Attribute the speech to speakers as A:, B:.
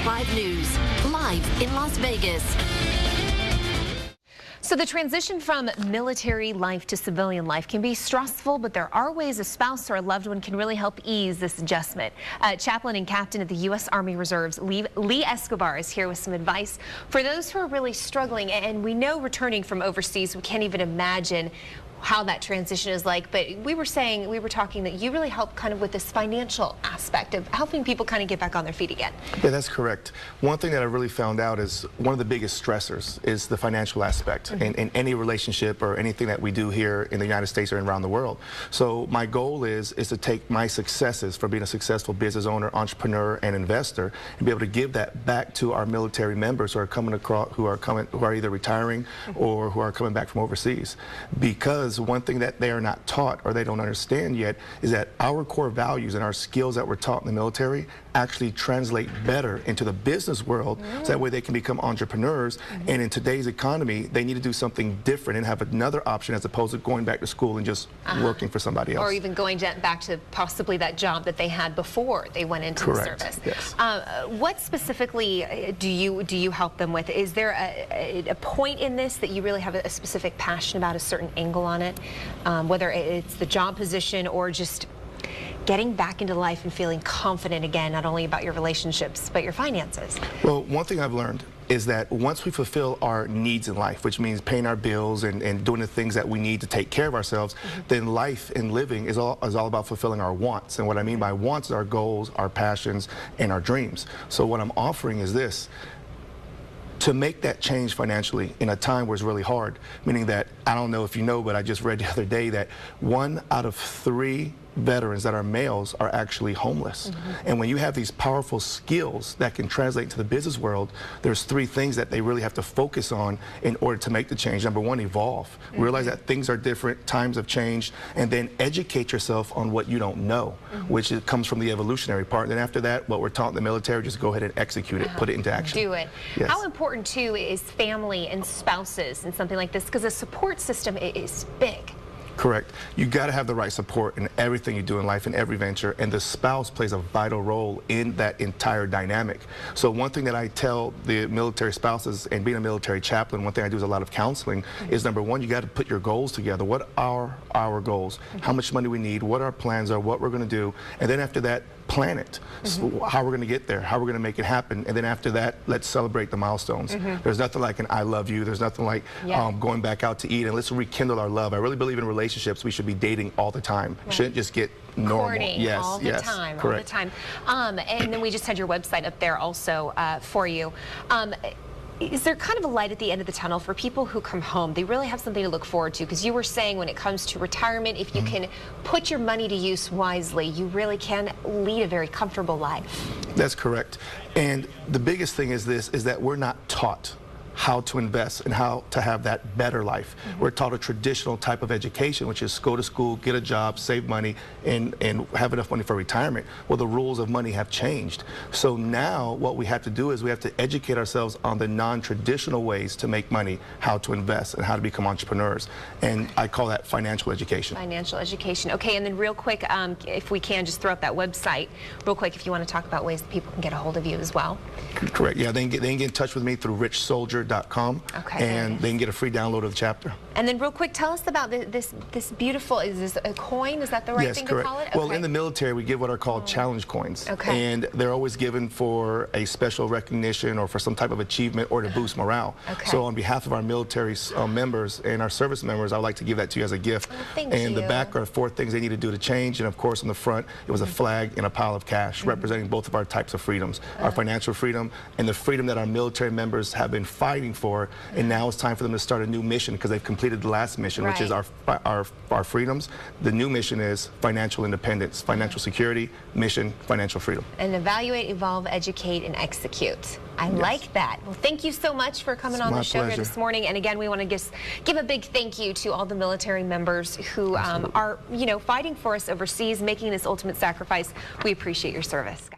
A: Fox 5 News, live in Las Vegas.
B: So the transition from military life to civilian life can be stressful, but there are ways a spouse or a loved one can really help ease this adjustment. Chaplain and Captain of the U.S. Army Reserves, Lee Escobar, is here with some advice for those who are really struggling. And we know returning from overseas, we can't even imagine how that transition is like, but we were talking that you really help kind of with this financial aspect of helping people kind of get back on their feet again.
C: Yeah, that's correct. One thing that I really found out is one of the biggest stressors is the financial aspect in any relationship or anything that we do here in the United States or around the world. So my goal is to take my successes from being a successful business owner, entrepreneur, and investor, and be able to give that back to our military members who are coming across, who are either retiring or who are coming back from overseas. Because one thing that they are not taught or they don't understand yet is that our core values and our skills that we're taught in the military actually translate better into the business world, so that way they can become entrepreneurs. And in today's economy, they need to do something different and have another option as opposed to going back to school and just working for somebody else.
B: Or even going back to possibly that job that they had before they went into the service.
C: Yes.
B: What specifically do you help them with? Is there a point in this that you really have a specific passion about, a certain angle on it? Whether it's the job position or just getting back into life and feeling confident again, not only about your relationships, but your finances?
C: Well, one thing I've learned is that once we fulfill our needs in life, which means paying our bills and doing the things that we need to take care of ourselves, then life and living is all about fulfilling our wants. And what I mean by wants is our goals, our passions, and our dreams. So what I'm offering is this: to make that change financially in a time where it's really hard, meaning that, I don't know if you know, but I just read the other day that 1 out of 3 veterans that are males are actually homeless. And when you have these powerful skills that can translate to the business world, there's 3 things that they really have to focus on in order to make the change. Number 1, evolve. Realize that things are different, times have changed, and then educate yourself on what you don't know, which comes from the evolutionary part. And then after that, what we're taught in the military, just go ahead and execute it, put it into action.
B: Do it.
C: Yes.
B: How important too is family and spouses and something like this? Because a support system is big.
C: Correct. You got to have the right support in everything you do in life, in every venture, and the spouse plays a vital role in that entire dynamic. So one thing that I tell the military spouses, and being a military chaplain, one thing I do is a lot of counseling, is number 1, you got to put your goals together. What are our goals? How much money we need? What our plans are? What we're going to do? And then after that, plan it. So how we're going to get there, how we're going to make it happen, and then after that, let's celebrate the milestones. There's nothing like an I love you. There's nothing like going back out to eat, and let's rekindle our love. I really believe in relationships, we should be dating all the time. Shouldn't just get normal.
B: Courting all the time,
C: correct.
B: all the time. And then we just had your website up there also for you. Is there kind of a light at the end of the tunnel for people who come home? They really have something to look forward to, because you were saying when it comes to retirement, if you can put your money to use wisely, you really can lead a very comfortable life. That's
C: correct. And the biggest thing is this, is that we're not taught how to invest and how to have that better life. We're taught a traditional type of education, which is go to school, get a job, save money, and have enough money for retirement. Well, the rules of money have changed. So now what we have to do is we have to educate ourselves on the non-traditional ways to make money, how to invest, and how to become entrepreneurs. And I call that financial education.
B: Financial education. Okay, and then real quick, if we can just throw up that website real quick, if you want to talk about ways that people can get a hold of you as well.
C: Correct. Yeah, they can get in touch with me through richsoldier.com, and they can get a free download of the chapter.
B: And then real quick, tell us about this beautiful, is this a coin? Is that the right thing to call it?
C: Yes, correct. Well, in the military, we give what are called challenge coins. And they're always given for a special recognition or for some type of achievement or to boost morale. So on behalf of our military members and our service members, I would like to give that to you as a gift.
B: Thank
C: and
B: you.
C: The back are 4 things they need to do to change. And of course, on the front, it was a flag and a pile of cash representing both of our types of freedoms, our financial freedom and the freedom that our military members have been fighting for. And now it's time for them to start a new mission, because they've completed the last mission, which is our freedoms. The new mission is financial independence, financial security, mission, financial freedom.
B: And evaluate, evolve, educate, and execute. I like that. Well, thank you so much for coming on the show here this morning. And again, we want to just give a big thank you to all the military members who are, fighting for us overseas, making this ultimate sacrifice. We appreciate your service.